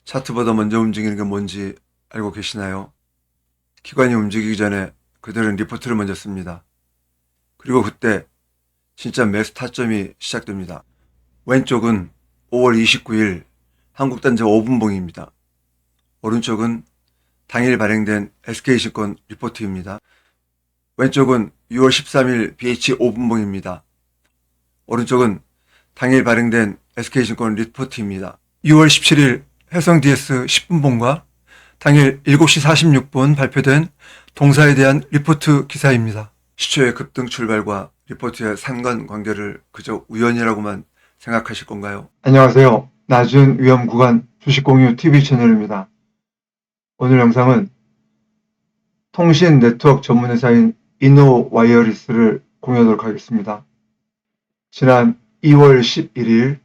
차트보다 먼저 움직이는 게 뭔지 알고 계시나요? 기관이 움직이기 전에 그들은 리포트를 먼저 씁니다. 그리고 그때 진짜 매수 타점이 시작됩니다. 왼쪽은 5월 29일 한국단지 5분봉입니다. 오른쪽은 당일 발행된 SK증권 리포트입니다. 왼쪽은 6월 13일 BH 5분봉입니다. 오른쪽은 당일 발행된 SK증권 리포트입니다. 6월 17일 해성 DS 10분봉과 당일 7시 46분 발표된 동사에 대한 리포트 기사입니다. 시초의 급등 출발과 리포트의 상관관계를 그저 우연이라고만 생각하실 건가요? 안녕하세요. 낮은 위험 구간 주식공유 TV 채널입니다. 오늘 영상은 통신 네트워크 전문회사인 이노와이어리스를 공유하도록 하겠습니다. 지난 2월 11일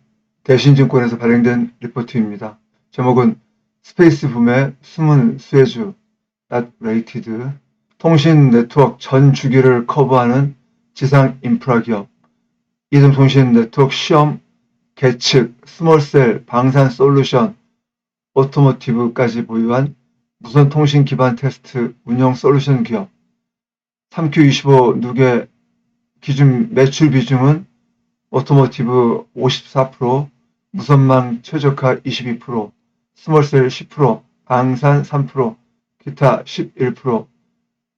대신증권에서 발행된 리포트입니다. 제목은 스페이스 붐의 숨은 수혜주, not rated, 통신 네트워크 전 주기를 커버하는 지상 인프라 기업, 이동통신 네트워크 시험, 계측, 스몰셀, 방산 솔루션, 오토모티브까지 보유한 무선통신 기반 테스트 운영 솔루션 기업, 3Q25 누계 기준 매출 비중은 오토모티브 54%, 무선망 최적화 22%, 스몰셀 10%, 방산 3%, 기타 11%,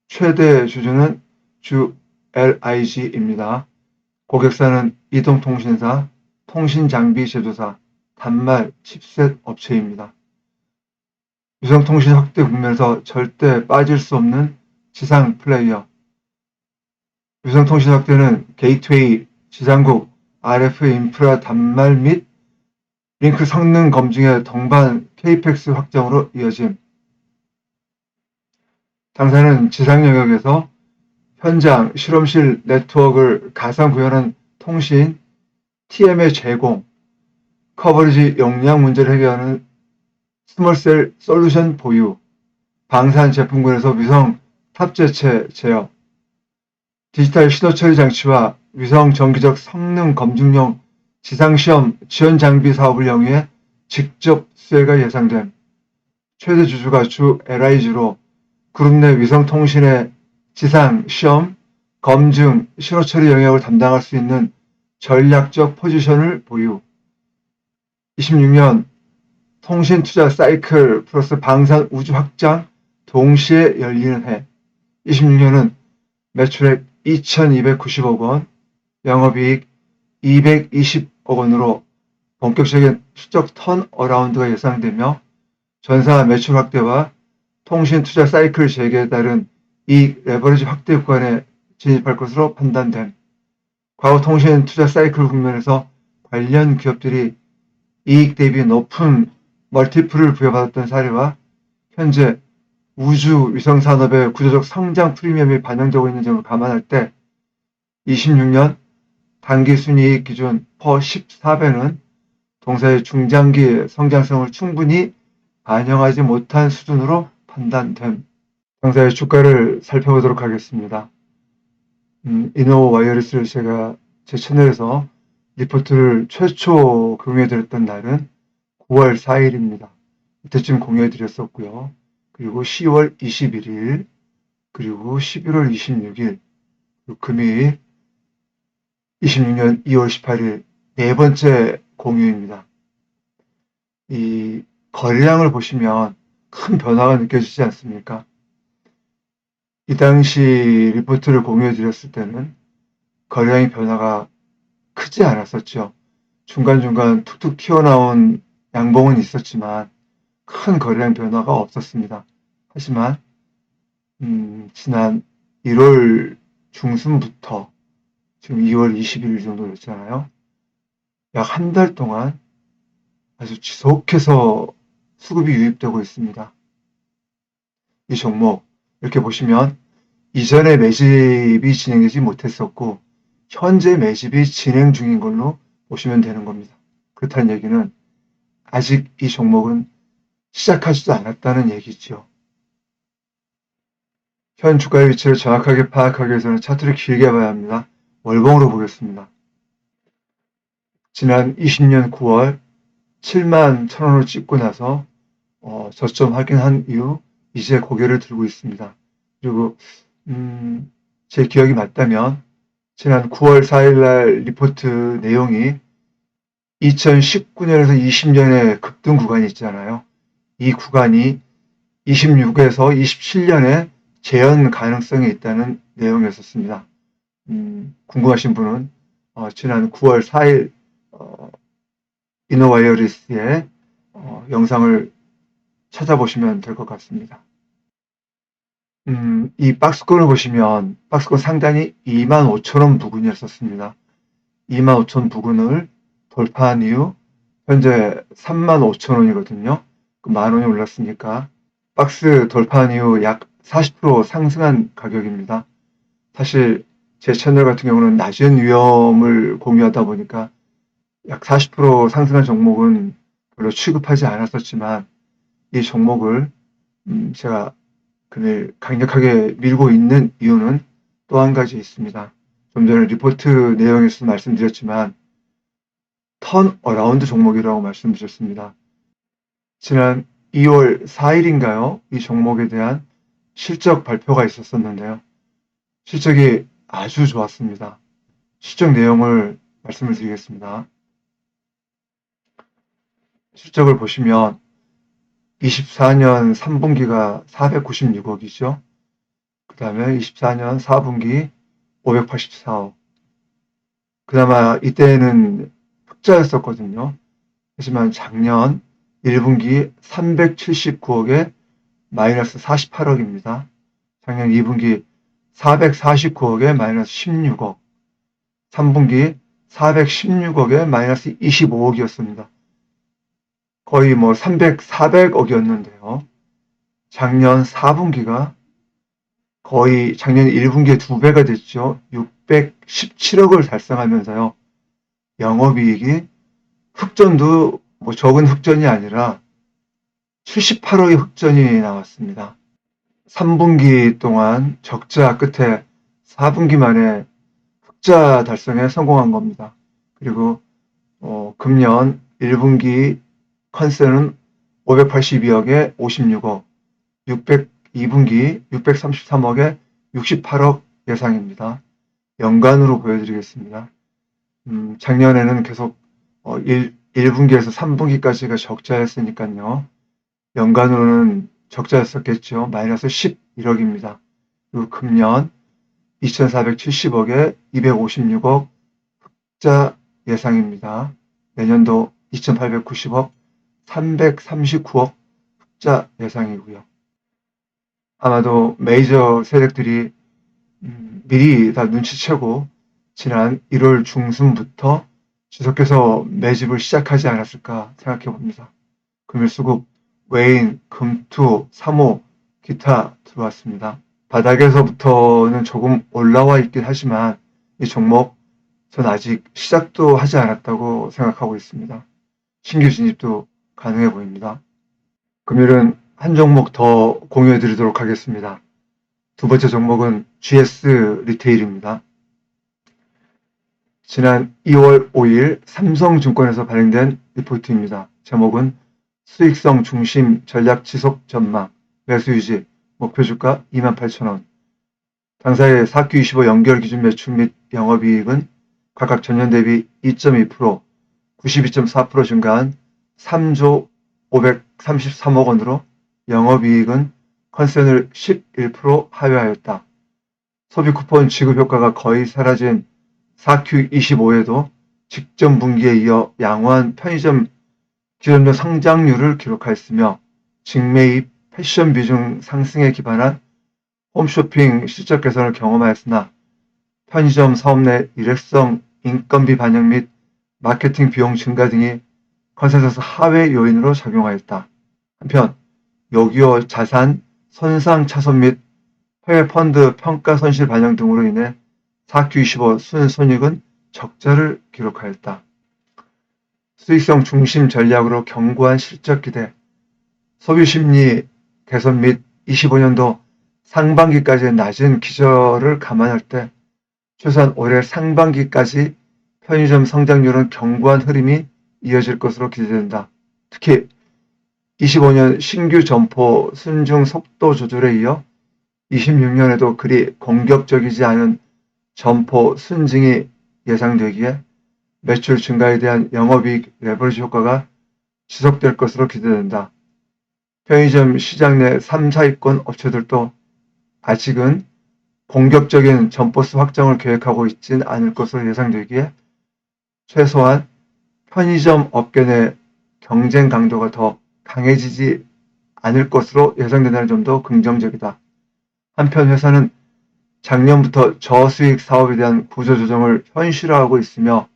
최대 주주는 주 LIG입니다. 고객사는 이동통신사, 통신장비 제조사, 단말 칩셋 업체입니다. 위성통신 확대 국면에서 절대 빠질 수 없는 지상 플레이어. 위성통신 확대는 게이트웨이, 지상국, RF 인프라 단말 및 링크 성능 검증의 동반 KPEX 확장으로 이어짐. 당사는 지상 영역에서 현장, 실험실 네트워크를 가상 구현한 통신, TM의 제공, 커버리지 용량 문제를 해결하는 스몰셀 솔루션 보유, 방산 제품군에서 위성 탑재체 제어, 디지털 신호 처리 장치와 위성 정기적 성능 검증용 지상시험 지원 장비 사업을 영위해 직접 수혜가 예상됨. 최대 주주가 주 LIG로 그룹 내 위성 통신의 지상, 시험, 검증, 신호 처리 영역을 담당할 수 있는 전략적 포지션을 보유. 26년 통신 투자 사이클 플러스 방산 우주 확장 동시에 열리는 해. 26년은 매출액 2,290억 원, 영업이익 220억 원으로 본격적인 수적 턴어라운드가 예상되며 전사 매출 확대와 통신 투자 사이클 재개에 따른 이익 레버리지 확대 구간에 진입할 것으로 판단됨. 과거 통신 투자 사이클 국면에서 관련 기업들이 이익 대비 높은 멀티플을 부여받았던 사례와 현재 우주 위성 산업의 구조적 성장 프리미엄이 반영되고 있는 점을 감안할 때 26년 단기 순이익 기준 퍼 14배는 동사의 중장기 성장성을 충분히 반영하지 못한 수준으로 판단됨. 동사의 주가를 살펴보도록 하겠습니다. 이노와이어리스를 제가 제 채널에서 리포트를 최초 공유해드렸던 날은 9월 4일입니다. 이때쯤 공유해드렸었고요. 그리고 10월 21일, 그리고 11월 26일, 그리고 금일 26년 2월 18일 네 번째 공유입니다. 이 거래량을 보시면 큰 변화가 느껴지지 않습니까? 이 당시 리포트를 공유해드렸을 때는 거래량의 변화가 크지 않았었죠. 중간중간 툭툭 튀어나온 양봉은 있었지만 큰 거래량 변화가 없었습니다. 하지만 지난 1월 중순부터 지금 2월 21일 정도 됐잖아요. 약 한 달 동안 아주 지속해서 수급이 유입되고 있습니다. 이 종목 이렇게 보시면 이전에 매집이 진행되지 못했었고 현재 매집이 진행 중인 걸로 보시면 되는 겁니다. 그렇다는 얘기는 아직 이 종목은 시작하지도 않았다는 얘기죠. 현 주가의 위치를 정확하게 파악하기 위해서는 차트를 길게 봐야 합니다. 월봉으로 보겠습니다. 지난 20년 9월 7만 1,000원을 찍고 나서 저점 확인한 이후 이제 고개를 들고 있습니다. 그리고 제 기억이 맞다면 지난 9월 4일 날 리포트 내용이 2019년에서 20년의 급등 구간이 있잖아요. 이 구간이 26에서 27년에 재현 가능성이 있다는 내용이었습니다. 궁금하신 분은 지난 9월 4일 이노와이어리스의 영상을 찾아보시면 될 것 같습니다. 이 박스권을 보시면 박스권 상단이 25,000원 부근이었었습니다. 25,000 부근을 돌파한 이후 현재 35,000원이거든요. 그 만 원이 올랐으니까 박스 돌파한 이후 약 40% 상승한 가격입니다. 사실 제 채널 같은 경우는 낮은 위험을 공유하다 보니까 약 40% 상승한 종목은 별로 취급하지 않았었지만 이 종목을 제가 금일 강력하게 밀고 있는 이유는 또 한 가지 있습니다. 좀 전에 리포트 내용에서 말씀드렸지만 턴어라운드 종목이라고 말씀드렸습니다. 지난 2월 4일인가요? 이 종목에 대한 실적 발표가 있었었는데요. 실적이 아주 좋았습니다. 실적 내용을 말씀을 드리겠습니다. 실적을 보시면 24년 3분기가 496억이죠. 그 다음에 24년 4분기 584억. 그나마 이때는 흑자였었거든요. 하지만 작년 1분기 379억에 마이너스 48억입니다. 작년 2분기 449억에 마이너스 16억, 3분기 416억에 마이너스 25억이었습니다. 거의 300, 400억이었는데요. 작년 4분기가 거의 작년 1분기에 2배가 됐죠. 617억을 달성하면서요. 영업이익이 흑전도 적은 흑전이 아니라 78억의 흑전이 나왔습니다. 3분기 동안 적자 끝에 4분기 만에 흑자 달성에 성공한 겁니다. 그리고 금년 1분기 컨센은 582억에 56억, 2분기 633억에 68억 예상입니다. 연간으로 보여드리겠습니다. 작년에는 계속 1분기에서 3분기까지가 적자였으니까요. 연간으로는 적자였었겠죠. 마이너스 11억입니다. 그리고 금년 2,470억에 256억 흑자 예상입니다. 내년도 2,890억, 339억 흑자 예상이고요. 아마도 메이저 세력들이 미리 다 눈치채고 지난 1월 중순부터 지속해서 매집을 시작하지 않았을까 생각해 봅니다. 금일수급, 외인, 금투, 3호, 기타 들어왔습니다. 바닥에서부터는 조금 올라와 있긴 하지만 이 종목 전 아직 시작도 하지 않았다고 생각하고 있습니다. 신규 진입도 가능해 보입니다. 금일은 한 종목 더 공유해 드리도록 하겠습니다. 두 번째 종목은 GS 리테일입니다. 지난 2월 5일 삼성증권에서 발행된 리포트입니다. 제목은 수익성 중심 전략 지속 전망, 매수 유지, 목표 주가 28,000원. 당사의 4Q 25 연결 기준 매출 및 영업이익은 각각 전년 대비 2.2%, 92.4% 증가한 3조 533억 원으로 영업이익은 컨센을 11% 하회하였다. 소비 쿠폰 지급 효과가 거의 사라진 4Q 25에도 직전 분기에 이어 양호한 편의점 기존료 성장률을 기록하였으며 직매입, 패션 비중 상승에 기반한 홈쇼핑 실적 개선을 경험하였으나 편의점 사업 내 일회성 인건비 반영 및 마케팅 비용 증가 등이 컨센서스 하회 요인으로 작용하였다. 한편 요기요 자산 손상 차손 및 해외 펀드 평가 손실 반영 등으로 인해 4Q 25 순손익은 적자를 기록하였다. 수익성 중심 전략으로 견고한 실적 기대, 소비 심리 개선 및 25년도 상반기까지의 낮은 기저를 감안할 때 최소한 올해 상반기까지 편의점 성장률은 견고한 흐름이 이어질 것으로 기대된다. 특히 25년 신규 점포 순증 속도 조절에 이어 26년에도 그리 공격적이지 않은 점포 순증이 예상되기에 매출 증가에 대한 영업이익 레버리지 효과가 지속될 것으로 기대된다. 편의점 시장 내 3, 4위권 업체들도 아직은 공격적인 점포수 확장을 계획하고 있진 않을 것으로 예상되기에 최소한 편의점 업계 내 경쟁 강도가 더 강해지지 않을 것으로 예상된다는 점도 긍정적이다. 한편 회사는 작년부터 저수익 사업에 대한 구조조정을 현실화하고 있으며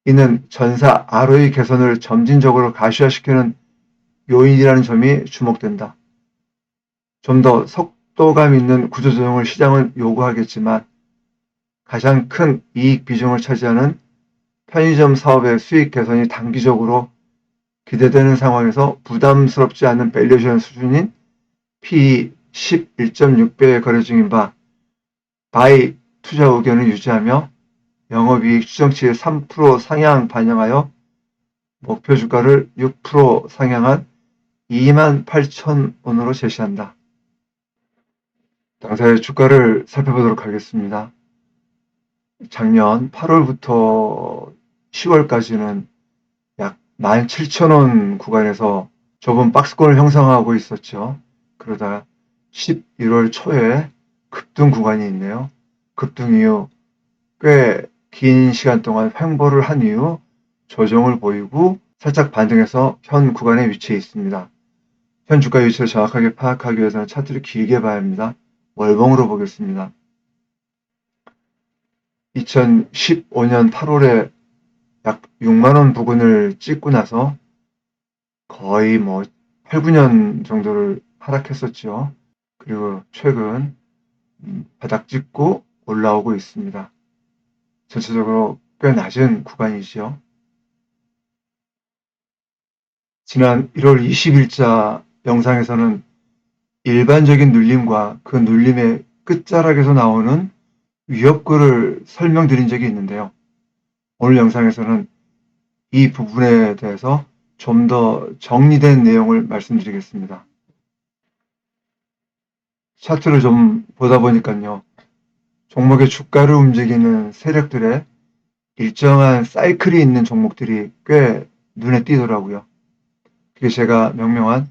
이는 전사 ROE 개선을 점진적으로 가시화시키는 요인이라는 점이 주목된다. 좀 더 속도감 있는 구조조정을 시장은 요구하겠지만 가장 큰 이익 비중을 차지하는 편의점 사업의 수익 개선이 단기적으로 기대되는 상황에서 부담스럽지 않은 밸류에이션 수준인 PE 11.6배에 거래 중인 바 바이 투자 의견을 유지하며 영업이익 추정치의 3% 상향 반영하여 목표 주가를 6% 상향한 28,000원으로 제시한다. 당사의 주가를 살펴보도록 하겠습니다. 작년 8월부터 10월까지는 약 17,000원 구간에서 좁은 박스권을 형성하고 있었죠. 그러다가 11월 초에 급등 구간이 있네요. 급등 이후 꽤 긴 시간 동안 횡보를 한 이후 조정을 보이고 살짝 반등해서 현 구간에 위치해 있습니다. 현 주가 위치를 정확하게 파악하기 위해서는 차트를 길게 봐야 합니다. 월봉으로 보겠습니다. 2015년 8월에 약 6만원 부근을 찍고 나서 거의 8, 9년 정도를 하락했었죠. 그리고 최근 바닥 찍고 올라오고 있습니다. 전체적으로 꽤 낮은 구간이죠. 지난 1월 20일자 영상에서는 일반적인 눌림과 그 눌림의 끝자락에서 나오는 위협구를 설명드린 적이 있는데요. 오늘 영상에서는 이 부분에 대해서 좀 더 정리된 내용을 말씀드리겠습니다. 차트를 좀 보다 보니까요. 종목의 주가를 움직이는 세력들의 일정한 사이클이 있는 종목들이 꽤 눈에 띄더라고요. 그게 제가 명명한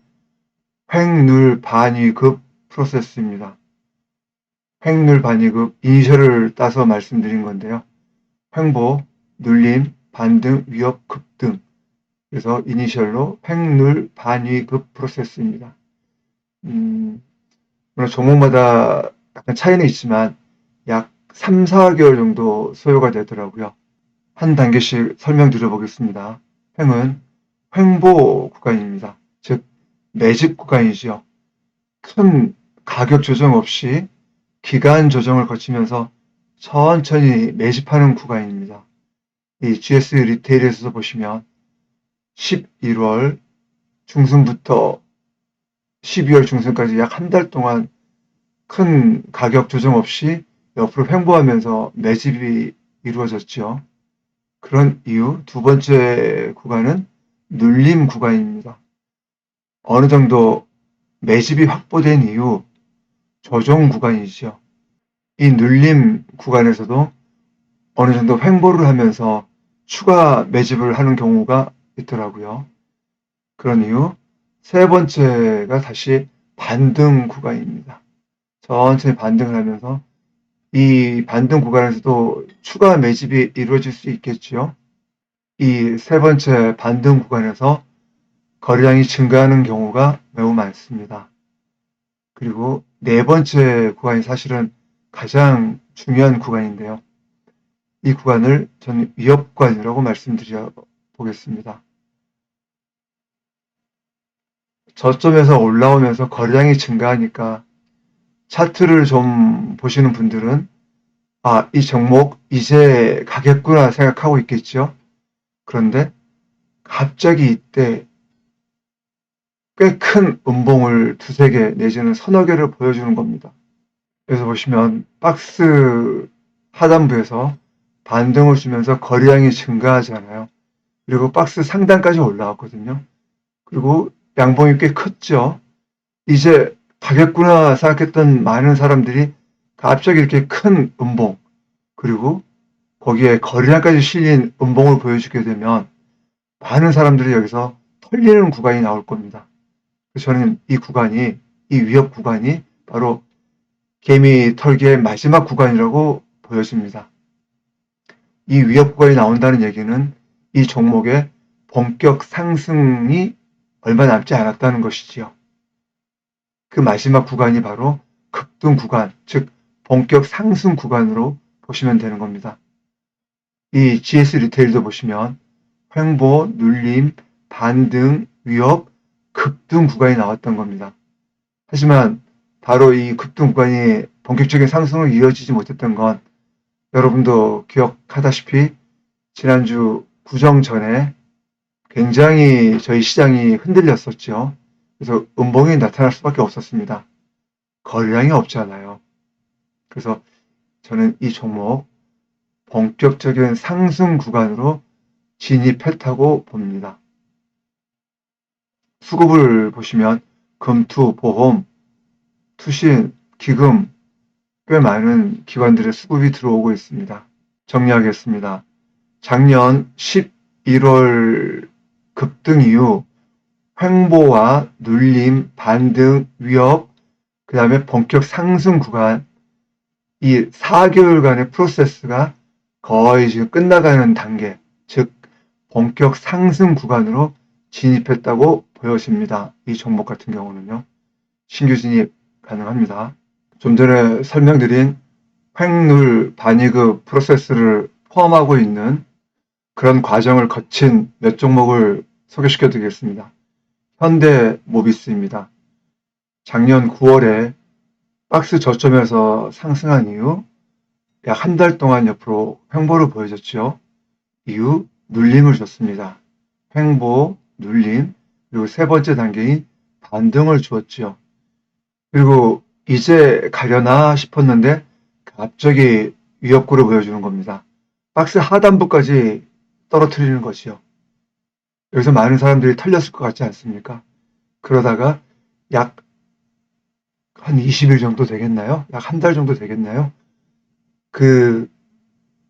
횡눌 반위급 프로세스입니다. 횡눌 반위급 이니셜을 따서 말씀드린 건데요. 횡보, 눌림, 반등, 위협, 급등. 그래서 이니셜로 횡눌 반위급 프로세스입니다. 물론 종목마다 약간 차이는 있지만 약 3, 4개월 정도 소요가 되더라고요. 한 단계씩 설명드려 보겠습니다. 횡은 횡보 구간입니다. 즉 매집 구간이죠. 큰 가격 조정 없이 기간 조정을 거치면서 천천히 매집하는 구간입니다. 이 GS 리테일에서 보시면 11월 중순부터 12월 중순까지 약 한 달 동안 큰 가격 조정 없이 옆으로 횡보하면서 매집이 이루어졌죠. 그런 이후 두 번째 구간은 눌림 구간입니다. 어느 정도 매집이 확보된 이후 조정 구간이죠. 이 눌림 구간에서도 어느 정도 횡보를 하면서 추가 매집을 하는 경우가 있더라고요. 그런 이후 세 번째가 다시 반등 구간입니다. 천천히 반등을 하면서 이 반등 구간에서도 추가 매집이 이루어질 수 있겠죠. 이 세 번째 반등 구간에서 거래량이 증가하는 경우가 매우 많습니다. 그리고 네 번째 구간이 사실은 가장 중요한 구간인데요. 이 구간을 저는 위협 구간이라고 말씀드려 보겠습니다. 저점에서 올라오면서 거래량이 증가하니까 차트를 좀 보시는 분들은 이 종목 이제 가겠구나 생각하고 있겠죠. 그런데 갑자기 이때 꽤 큰 음봉을 두세 개 내지는 서너 개를 보여주는 겁니다. 그래서 보시면 박스 하단부에서 반등을 주면서 거래량이 증가하잖아요. 그리고 박스 상단까지 올라왔거든요. 그리고 양봉이 꽤 컸죠. 이제 가겠구나 생각했던 많은 사람들이 갑자기 이렇게 큰 음봉, 그리고 거기에 거래량까지 실린 음봉을 보여주게 되면 많은 사람들이 여기서 털리는 구간이 나올 겁니다. 그래서 저는 이 위협 구간이 바로 개미 털기의 마지막 구간이라고 보여집니다. 이 위협 구간이 나온다는 얘기는 이 종목의 본격 상승이 얼마 남지 않았다는 것이지요. 그 마지막 구간이 바로 급등 구간, 즉 본격 상승 구간으로 보시면 되는 겁니다. 이 GS 리테일도 보시면 횡보, 눌림, 반등, 위협, 급등 구간이 나왔던 겁니다. 하지만 바로 이 급등 구간이 본격적인 상승으로 이어지지 못했던 건 여러분도 기억하다시피 지난주 구정 전에 굉장히 저희 시장이 흔들렸었죠. 그래서 음봉이 나타날 수밖에 없었습니다. 거래량이 없잖아요. 그래서 저는 이 종목 본격적인 상승 구간으로 진입했다고 봅니다. 수급을 보시면 금투, 보험, 투신, 기금 꽤 많은 기관들의 수급이 들어오고 있습니다. 정리하겠습니다. 작년 11월 급등 이후 횡보와 눌림, 반등, 위협, 그 다음에 본격 상승 구간, 이 4개월간의 프로세스가 거의 지금 끝나가는 단계, 즉 본격 상승 구간으로 진입했다고 보여집니다. 이 종목 같은 경우는요. 신규 진입 가능합니다. 좀 전에 설명드린 횡눌 반이급 프로세스를 포함하고 있는 그런 과정을 거친 몇 종목을 소개시켜 드리겠습니다. 현대모비스입니다. 작년 9월에 박스 저점에서 상승한 이후 약 한 달 동안 옆으로 횡보를 보여줬죠. 이후 눌림을 줬습니다. 횡보, 눌림, 그리고 세 번째 단계인 반등을 주었죠. 그리고 이제 가려나 싶었는데 갑자기 위협구를 보여주는 겁니다. 박스 하단부까지 떨어뜨리는 것이요. 여기서 많은 사람들이 털렸을 것 같지 않습니까? 그러다가 약 한 20일 정도 되겠나요? 약 한 달 정도 되겠나요?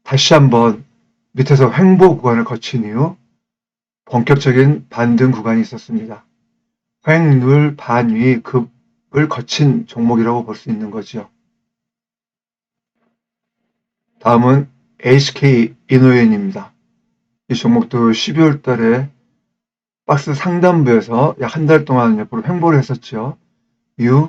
다시 한번 밑에서 횡보 구간을 거친 이후 본격적인 반등 구간이 있었습니다. 횡눌 반위 급을 거친 종목이라고 볼 수 있는 거죠. 다음은 HK 이노엔입니다. 이 종목도 12월 달에 박스 상단부에서 약 한 달 동안 옆으로 횡보를 했었죠. 이후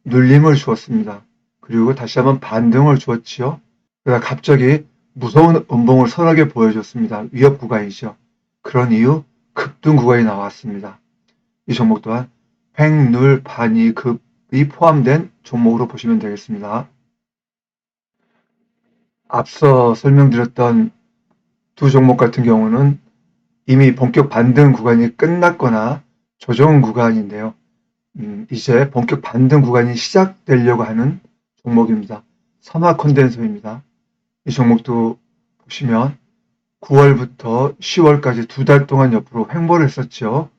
눌림을 주었습니다. 그리고 다시 한번 반등을 주었지요. 그러다 갑자기 무서운 음봉을 선하게 보여줬습니다. 위협 구간이죠. 그런 이후 급등 구간이 나왔습니다. 이 종목 또한 횡눌 반이 급이 포함된 종목으로 보시면 되겠습니다. 앞서 설명드렸던 두 종목 같은 경우는 이미 본격 반등 구간이 끝났거나 조정 구간인데요. 이제 본격 반등 구간이 시작되려고 하는 종목입니다. 선화 콘덴서입니다. 이 종목도 보시면 9월부터 10월까지 두 달 동안 옆으로 횡보를 했었죠.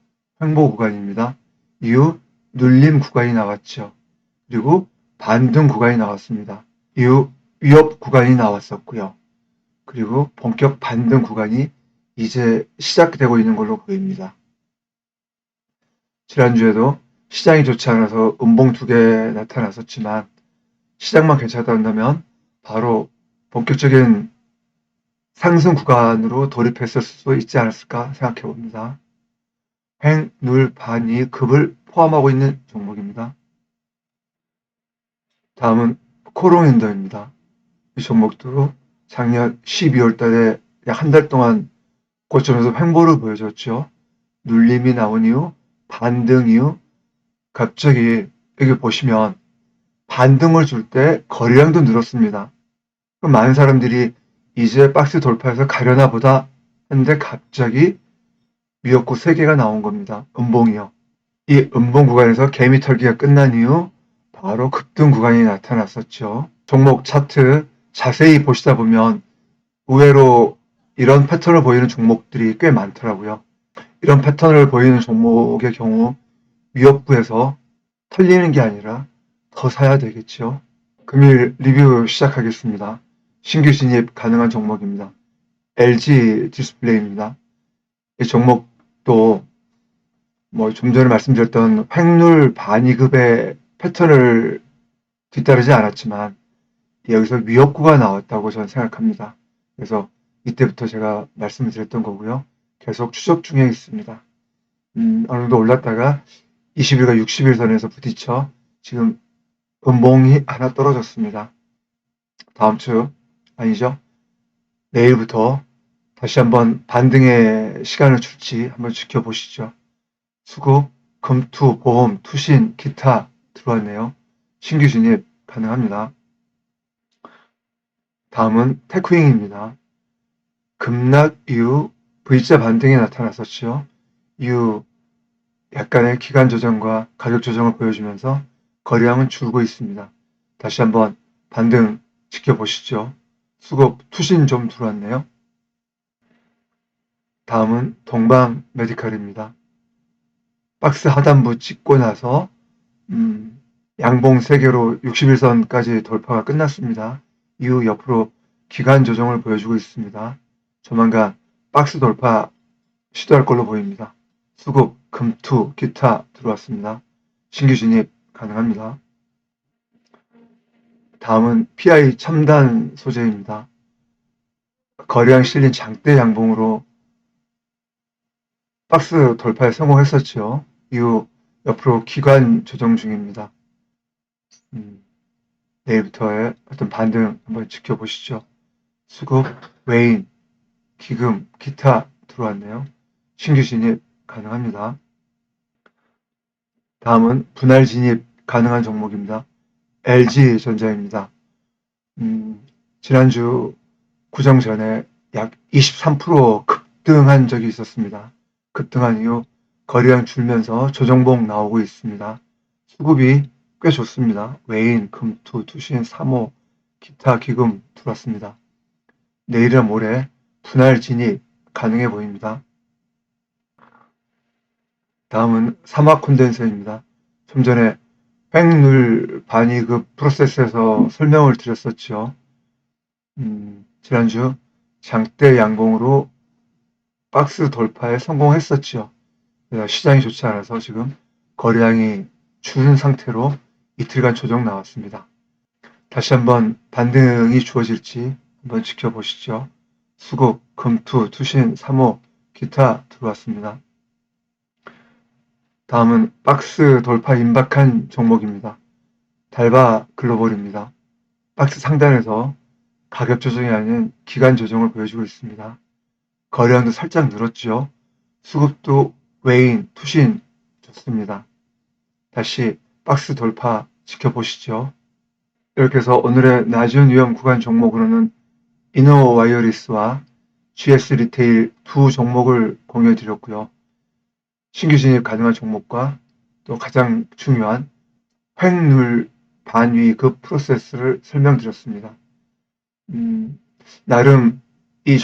횡보 구간입니다. 이후 눌림 구간이 나왔죠. 그리고 반등 구간이 나왔습니다. 이후 위협 구간이 나왔었고요. 그리고 본격 반등 구간이 이제 시작되고 있는 걸로 보입니다. 지난주에도 시장이 좋지 않아서 음봉 2개 나타났었지만 시장만 괜찮다면 바로 본격적인 상승 구간으로 돌입했을 수 있지 않았을까 생각해 봅니다. 횡, 눌, 반이 급을 포함하고 있는 종목입니다. 다음은 코롱인더입니다. 이 종목도 작년 12월 달에 약 한 달 동안 고점에서 횡보를 보여줬죠. 눌림이 나온 이후 반등 이후 갑자기 여기 보시면 반등을 줄 때 거래량도 늘었습니다. 그럼 많은 사람들이 이제 박스 돌파해서 가려나 보다 했는데 갑자기 위협구 3개가 나온 겁니다. 음봉이요. 이 음봉 구간에서 개미 털기가 끝난 이후 바로 급등 구간이 나타났었죠. 종목 차트 자세히 보시다 보면 의외로 이런 패턴을 보이는 종목들이 꽤 많더라고요. 이런 패턴을 보이는 종목의 경우 위협구에서 털리는 게 아니라 더 사야 되겠죠. 금일 리뷰 시작하겠습니다. 신규 진입 가능한 종목입니다. LG 디스플레이입니다. 이 종목도 좀 전에 말씀드렸던 횡률 반이급의 패턴을 뒤따르지 않았지만 여기서 위협구가 나왔다고 저는 생각합니다. 그래서 이때부터 제가 말씀을 드렸던 거고요. 계속 추적 중에 있습니다. 어느 정도 올랐다가 20일과 60일 선에서 부딪혀 지금 음봉이 하나 떨어졌습니다. 다음 주 아니죠? 내일부터 다시 한번 반등의 시간을 줄지 한번 지켜보시죠. 수급, 금투, 보험, 투신, 기타 들어왔네요. 신규 진입 가능합니다. 다음은 테크윙입니다. 급락 이후 V자 반등이 나타났었죠. 이후 약간의 기간 조정과 가격 조정을 보여주면서 거래량은 줄고 있습니다. 다시 한번 반등 지켜보시죠. 수급, 투신 좀 들어왔네요. 다음은 동방 메디칼입니다. 박스 하단부 찍고 나서 양봉 3개로 61선까지 돌파가 끝났습니다. 이후 옆으로 기간 조정을 보여주고 있습니다. 조만간 박스 돌파 시도할 걸로 보입니다. 수급, 금투, 기타 들어왔습니다. 신규 진입 가능합니다. 다음은 PI 첨단 소재입니다. 거래량 실린 장대 양봉으로 박스 돌파에 성공했었죠. 이후 옆으로 기간 조정 중입니다. 내일부터의 어떤 반등 한번 지켜보시죠. 수급, 외인, 기금, 기타 들어왔네요. 신규 진입 가능합니다. 다음은 분할 진입 가능한 종목입니다. LG전자입니다. 지난주 구정 전에 약 23% 급등한 적이 있었습니다. 급등한 이후 거래량 줄면서 조정봉 나오고 있습니다. 수급이 꽤 좋습니다. 외인, 금투, 투신, 사모, 기타 기금 들어왔습니다. 내일이나 모레 분할 진입 가능해 보입니다. 다음은 사막 콘덴서입니다. 좀 전에 횡률 반이급 프로세스에서 설명을 드렸었죠. 지난주 장대 양봉으로 박스 돌파에 성공했었죠. 시장이 좋지 않아서 지금 거래량이 줄은 상태로 이틀간 조정 나왔습니다. 다시 한번 반등이 주어질지 한번 지켜보시죠. 수급, 금투, 투신, 사모, 기타 들어왔습니다. 다음은 박스 돌파 임박한 종목입니다. 달바 글로벌입니다. 박스 상단에서 가격 조정이 아닌 기간 조정을 보여주고 있습니다. 거래량도 살짝 늘었죠. 수급도 외인, 투신 좋습니다. 다시 박스 돌파 지켜보시죠. 이렇게 해서 오늘의 낮은 위험 구간 종목으로는 이노와이어리스와 GS 리테일 두 종목을 공유해 드렸고요. 신규 진입 가능한 종목과 또 가장 중요한 횡률 반위급 프로세스를 설명드렸습니다. 나름 이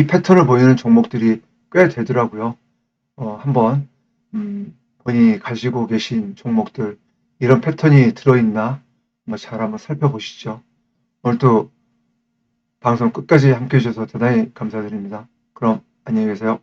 패턴을 보이는 종목들이 꽤 되더라고요. 한번 본인이 가지고 계신 종목들 이런 패턴이 들어있나 잘 한번 살펴보시죠. 오늘도 방송 끝까지 함께 해주셔서 대단히 감사드립니다. 그럼 안녕히 계세요.